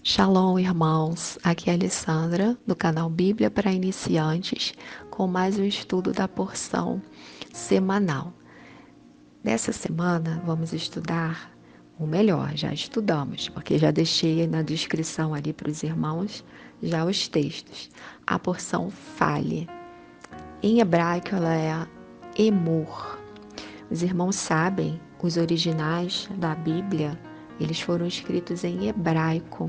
Shalom, irmãos. Aqui é a Alessandra, do canal Bíblia para Iniciantes, com mais um estudo da porção semanal. Nessa semana, vamos estudar, ou melhor, já estudamos, porque já deixei na descrição ali para os irmãos já os textos. A porção Fale. Em hebraico, ela é Emor. Os irmãos sabem, os originais da Bíblia, eles foram escritos em hebraico.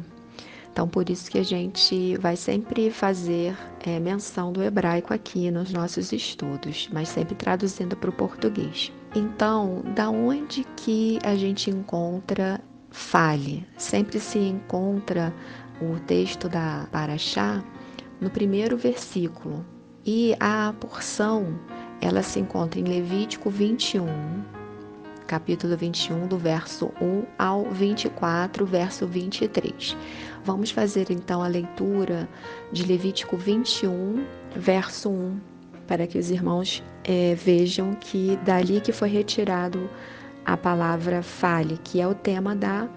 Então, por isso que a gente vai sempre fazer menção do hebraico aqui nos nossos estudos, mas sempre traduzindo para o português. Então, da onde que a gente encontra fale? Sempre se encontra o texto da Paraxá no primeiro versículo. E a porção, ela se encontra em Levítico 21, capítulo 21, do verso 1 ao 24, verso 23. Vamos fazer então a leitura de Levítico 21, verso 1, para que os irmãos vejam que dali que foi retirado a palavra fale, que é o tema da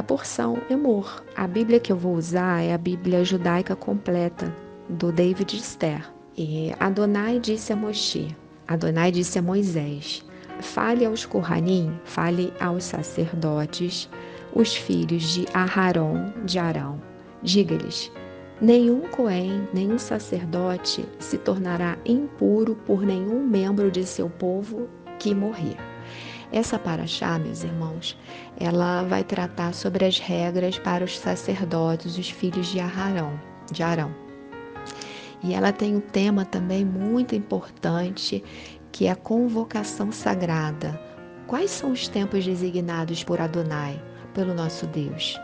porção Emor. A Bíblia que eu vou usar é a Bíblia judaica completa, do David Ster. E Adonai disse a Moshe, Adonai disse a Moisés: fale aos Kohanim, fale aos sacerdotes, os filhos de Aharon, de Arão. Diga-lhes: nenhum Cohen, nenhum sacerdote se tornará impuro por nenhum membro de seu povo que morrer. Essa paraxá, meus irmãos, ela vai tratar sobre as regras para os sacerdotes, os filhos de Arão. E ela tem um tema também muito importante, que é a convocação sagrada. Quais são os tempos designados por Adonai, pelo nosso Deus?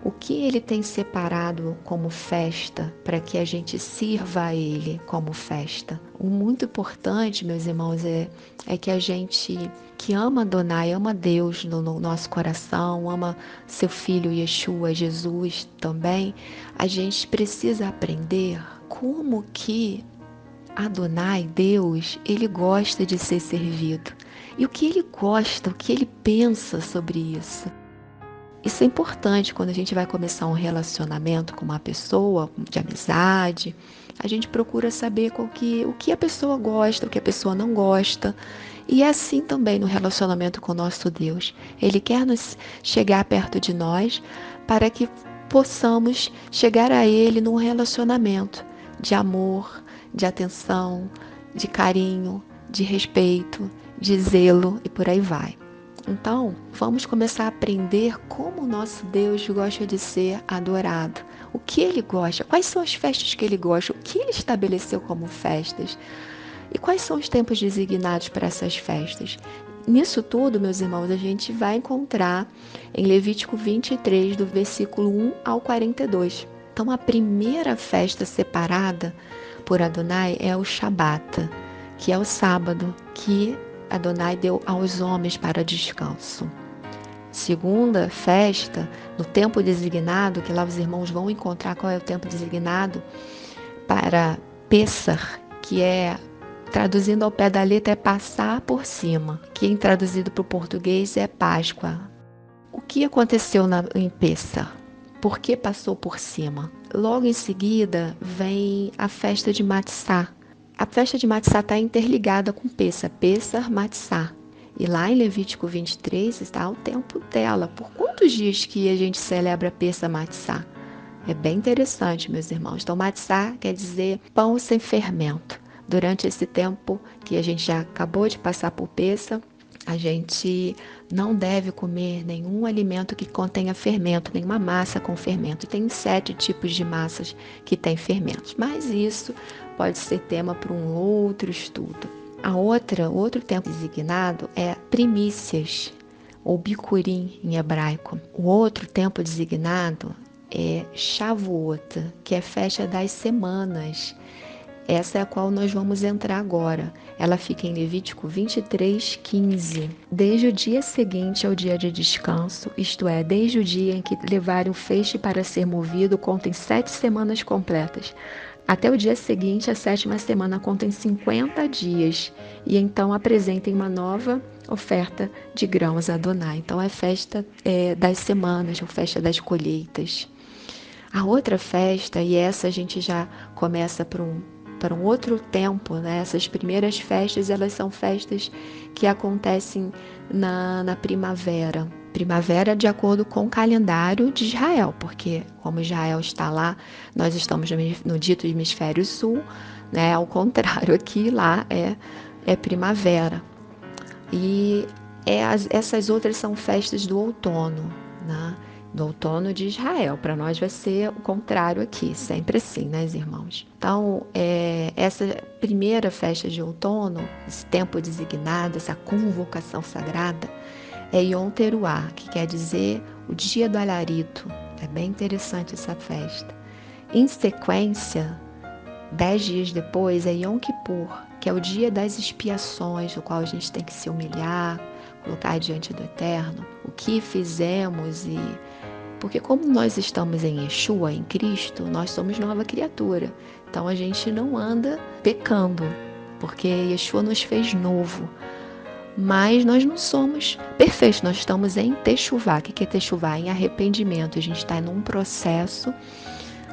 O que ele tem separado como festa para que a gente sirva a ele como festa? O muito importante, meus irmãos, é que a gente que ama Adonai, ama Deus no nosso coração, ama seu filho Yeshua, Jesus também, a gente precisa aprender como que Adonai, Deus, ele gosta de ser servido. E o que ele gosta, o que ele pensa sobre isso. Isso é importante quando a gente vai começar um relacionamento com uma pessoa de amizade. A gente procura saber o que a pessoa gosta, o que a pessoa não gosta. E é assim também no relacionamento com o nosso Deus. Ele quer nos chegar perto de nós para que possamos chegar a Ele num relacionamento de amor, de atenção, de carinho, de respeito, de zelo e por aí vai. Então, vamos começar a aprender como o nosso Deus gosta de ser adorado. O que ele gosta, quais são as festas que ele gosta, o que ele estabeleceu como festas e quais são os tempos designados para essas festas. Nisso tudo, meus irmãos, a gente vai encontrar em Levítico 23, do versículo 1 ao 42. Então, a primeira festa separada por Adonai é o Shabat, que é o sábado, que Adonai deu aos homens para descanso. Segunda festa, no tempo designado, que lá os irmãos vão encontrar qual é o tempo designado, para Pessah, que é, traduzindo ao pé da letra, é passar por cima, que traduzido para o português é Páscoa. O que aconteceu em Pessah? Por que passou por cima? Logo em seguida vem a festa de Matzah. A festa de Matzah está interligada com Pessah, Matzah. E lá em Levítico 23 está o tempo dela. Por quantos dias que a gente celebra Pessah, Matzah? É bem interessante, meus irmãos. Então, Matzah quer dizer pão sem fermento. Durante esse tempo que a gente já acabou de passar por Pessah, a gente não deve comer nenhum alimento que contenha fermento, nenhuma massa com fermento. Tem 7 tipos de massas que têm fermentos, mas isso pode ser tema para um outro estudo. Outro tempo designado é primícias, ou bikurim em hebraico. O outro tempo designado é Shavuot, que é festa das semanas. Essa é a qual nós vamos entrar agora. Ela fica em Levítico 23, 15. Desde o dia seguinte ao dia de descanso, isto é, desde o dia em que levarem o feixe para ser movido, contem 7 semanas completas. Até o dia seguinte, a 7ª semana, contem 50 dias. E então apresentem uma nova oferta de grãos a Adonai. Então é festa das semanas, ou festa das colheitas. A outra festa, e essa a gente já começa para um outro tempo, né? Essas primeiras festas, elas são festas que acontecem na primavera. Primavera de acordo com o calendário de Israel, porque como Israel está lá, nós estamos no dito hemisfério sul, né? Ao contrário, aqui lá é primavera. E essas outras são festas do outono, né? Do outono de Israel. Para nós vai ser o contrário aqui, sempre assim, né, irmãos? Então, essa primeira festa de outono, esse tempo designado, essa convocação sagrada, é Yom Teruah, que quer dizer o dia do alarido. É bem interessante essa festa. Em sequência, 10 dias depois é Yom Kippur, que é o dia das expiações, no qual a gente tem que se humilhar, colocar diante do Eterno o que fizemos e porque como nós estamos em Yeshua, em Cristo, nós somos nova criatura. Então a gente não anda pecando, porque Yeshua nos fez novo. Mas nós não somos perfeitos, nós estamos em Teshuvá. O que é Teshuvá? Em arrependimento. A gente está em um processo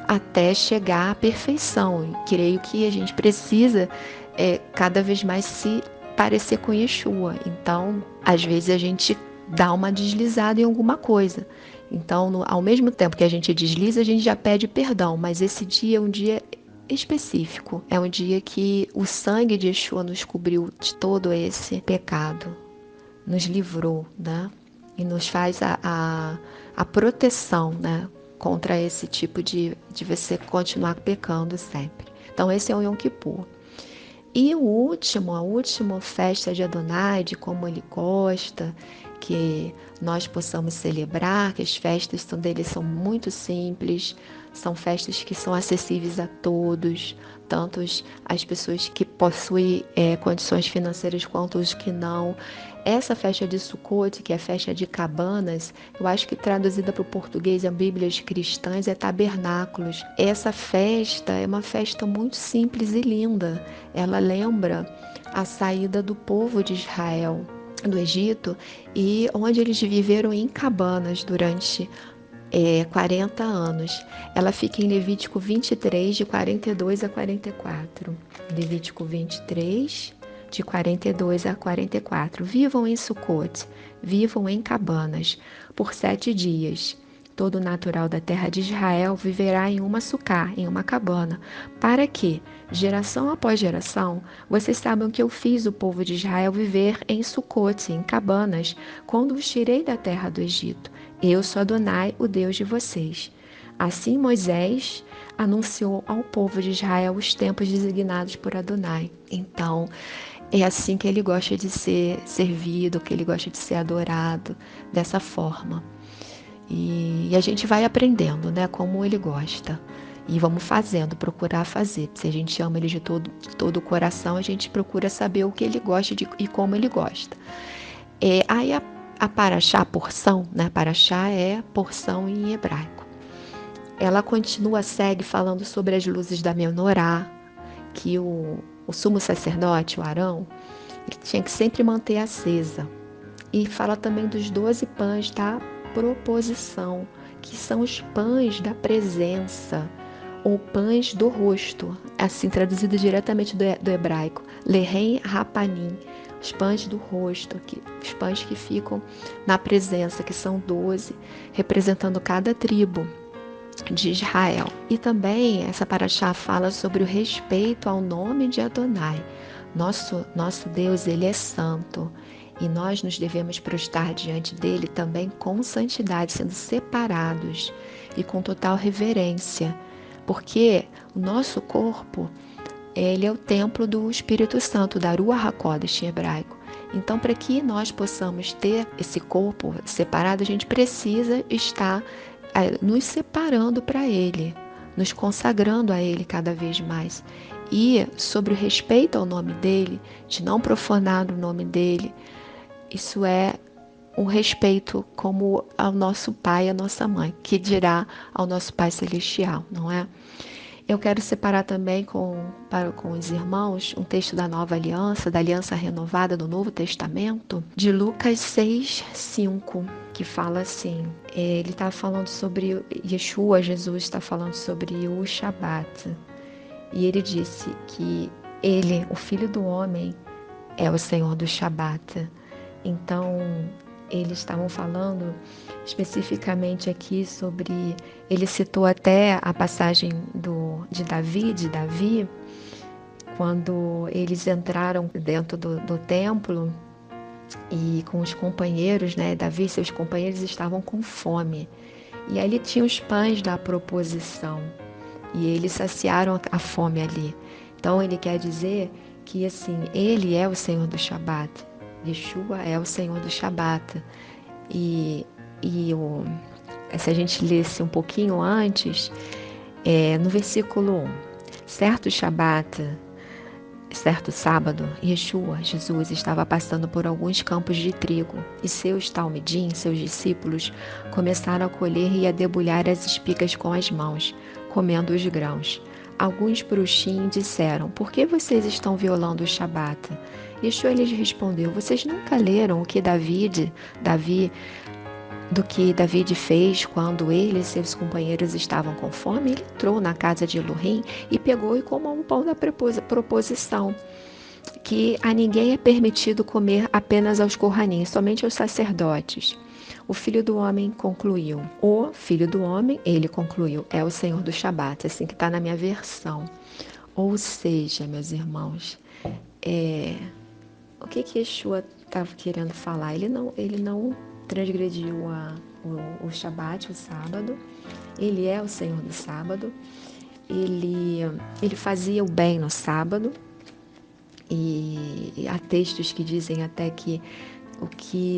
até chegar à perfeição. E creio que a gente precisa cada vez mais se parecer com Yeshua. Então, às vezes a gente dá uma deslizada em alguma coisa. Então, ao mesmo tempo que a gente desliza, a gente já pede perdão. Mas esse dia é um dia específico. É um dia que o sangue de Yeshua nos cobriu de todo esse pecado. Nos livrou, né? E nos faz a proteção, né? Contra esse tipo de você continuar pecando sempre. Então, esse é o Yom Kippur. E a última festa de Adonai, de como ele gosta, que nós possamos celebrar, que as festas dele são muito simples, são festas que são acessíveis a todos, tanto as pessoas que possuem condições financeiras quanto os que não. Essa festa de Sukkot, que é a festa de cabanas, eu acho que traduzida para o português em Bíblias cristãs é tabernáculos. Essa festa é uma festa muito simples e linda. Ela lembra a saída do povo de Israel do Egito e onde eles viveram em cabanas durante 40 anos. Ela fica em Levítico 23, de 42 a 44. Levítico 23, de 42 a 44. Vivam em Sucote, vivam em cabanas, por 7 dias. Todo natural da terra de Israel viverá em uma sucá, em uma cabana, para que, geração após geração, vocês saibam que eu fiz o povo de Israel viver em Sucote, em cabanas, quando os tirei da terra do Egito. Eu sou Adonai, o Deus de vocês. Assim Moisés anunciou ao povo de Israel os tempos designados por Adonai. Então, é assim que ele gosta de ser servido, que ele gosta de ser adorado, dessa forma. E a gente vai aprendendo, né, como ele gosta. E vamos fazendo, procurar fazer. Se a gente ama ele de todo o coração, a gente procura saber o que ele gosta e como ele gosta. Aí a paraxá, a porção, né? Paraxá é porção em hebraico. Ela segue falando sobre as luzes da menorá, que o sumo sacerdote, o Arão, ele tinha que sempre manter acesa. E fala também dos 12 pães da proposição, que são os pães da presença, ou pães do rosto, assim traduzido diretamente do hebraico, lehem rapanim, os pães do rosto, os pães que ficam na presença, que são 12, representando cada tribo de Israel. E também essa paraxá fala sobre o respeito ao nome de Adonai. Nosso Deus, ele é santo. E nós nos devemos prostrar diante dele também com santidade, sendo separados e com total reverência. Porque o nosso corpo, ele é o templo do Espírito Santo, da Ruach HaKodesh em hebraico. Então, para que nós possamos ter esse corpo separado, a gente precisa estar nos separando para ele, nos consagrando a ele cada vez mais. E sobre o respeito ao nome dele, de não profanar o nome dele, isso é um respeito como ao nosso pai e à nossa mãe, que dirá ao nosso Pai Celestial, não é? Eu quero separar também com os irmãos um texto da Nova Aliança, da Aliança Renovada do Novo Testamento, de Lucas 6:5, que fala assim, ele está falando sobre Yeshua, Jesus está falando sobre o Shabat, e ele disse que ele, o Filho do Homem, é o Senhor do Shabat. Então, eles estavam falando especificamente aqui sobre. Ele citou até a passagem de Davi, quando eles entraram dentro do templo e com os companheiros, né? Davi e seus companheiros estavam com fome. E ali tinha os pães da proposição. E eles saciaram a fome ali. Então ele quer dizer que assim, ele é o Senhor do Shabat. Yeshua é o Senhor do Shabat. E, se a gente lesse um pouquinho antes, no versículo 1, certo Shabat, certo sábado, Yeshua, Jesus, estava passando por alguns campos de trigo e seus talmidim, seus discípulos, começaram a colher e a debulhar as espigas com as mãos, comendo os grãos. Alguns bruxinhos disseram, por que vocês estão violando o Shabat? Yeshua lhes respondeu, vocês nunca leram o que Davi fez quando ele e seus companheiros estavam com fome? Ele entrou na casa de Elohim e pegou e comeu um pão da proposição, que a ninguém é permitido comer, apenas aos Kohanim, somente aos sacerdotes. O Filho do Homem concluiu. O Filho do Homem, ele concluiu, é o Senhor do Shabat, assim que está na minha versão. Ou seja, meus irmãos, o que Yeshua estava querendo falar? Ele não transgrediu o Shabat, o sábado. Ele é o Senhor do sábado. Ele fazia o bem no sábado. E há textos que dizem até que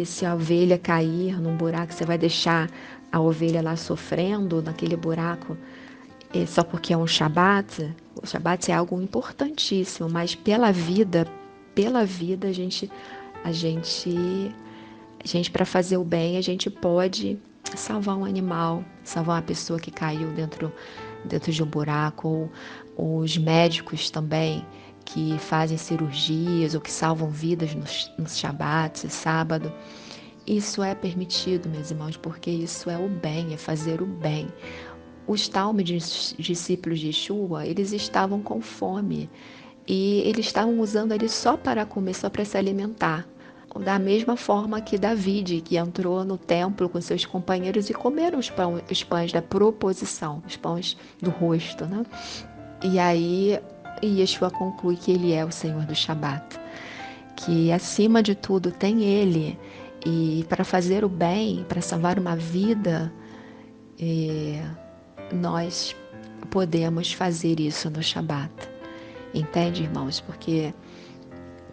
se a ovelha cair num buraco, você vai deixar a ovelha lá sofrendo naquele buraco só porque é um Shabat. O Shabat é algo importantíssimo, mas pela vida a gente para fazer o bem, a gente pode salvar um animal, salvar uma pessoa que caiu dentro de um buraco, ou os médicos também que fazem cirurgias ou que salvam vidas no Shabat, sábado. Isso é permitido, meus irmãos, porque isso é o bem, é fazer o bem. Os discípulos de Yeshua, eles estavam com fome e eles estavam usando ali só para comer, só para se alimentar. Da mesma forma que Davi, que entrou no templo com seus companheiros e comeram os pães da proposição, os pães do rosto, né? E aí Yeshua conclui que ele é o Senhor do Shabat, que acima de tudo tem ele, e para fazer o bem, para salvar uma vida, nós podemos fazer isso no Shabat. Entende, irmãos? Porque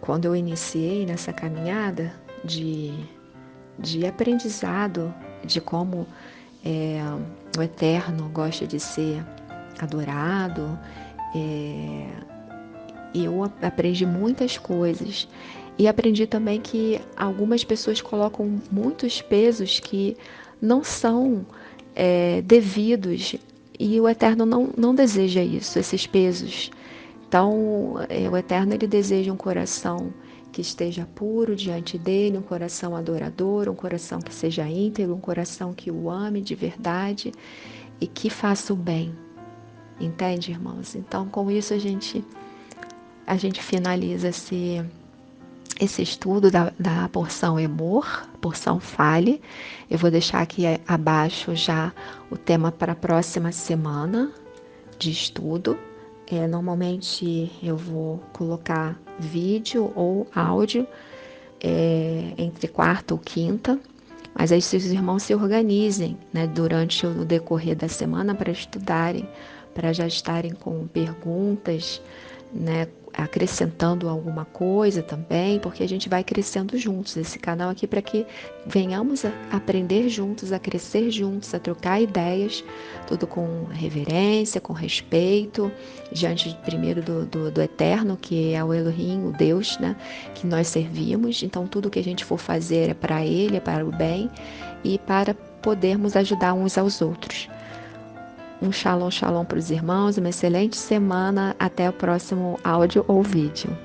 quando eu iniciei nessa caminhada de aprendizado de como o Eterno gosta de ser adorado, eu aprendi muitas coisas e aprendi também que algumas pessoas colocam muitos pesos que não são devidos, e o Eterno não deseja isso, esses pesos. Então, o Eterno, ele deseja um coração que esteja puro diante dele, um coração adorador, um coração que seja íntegro, um coração que o ame de verdade e que faça o bem. Entende, irmãos? Então, com isso a gente finaliza esse estudo da porção Emor, porção Fale. Eu vou deixar aqui abaixo já o tema para a próxima semana de estudo. Normalmente eu vou colocar vídeo ou áudio entre quarta ou quinta, mas aí se os irmãos se organizem, né, durante o decorrer da semana para estudarem, para já estarem com perguntas, né, acrescentando alguma coisa também, porque a gente vai crescendo juntos. Esse canal aqui para que venhamos a aprender juntos, a crescer juntos, a trocar ideias, tudo com reverência, com respeito, diante primeiro do Eterno, que é o Elohim, o Deus, né, que nós servimos. Então tudo que a gente for fazer é para Ele, é para o bem e para podermos ajudar uns aos outros. Um shalom, shalom para os irmãos, uma excelente semana. Até o próximo áudio ou vídeo.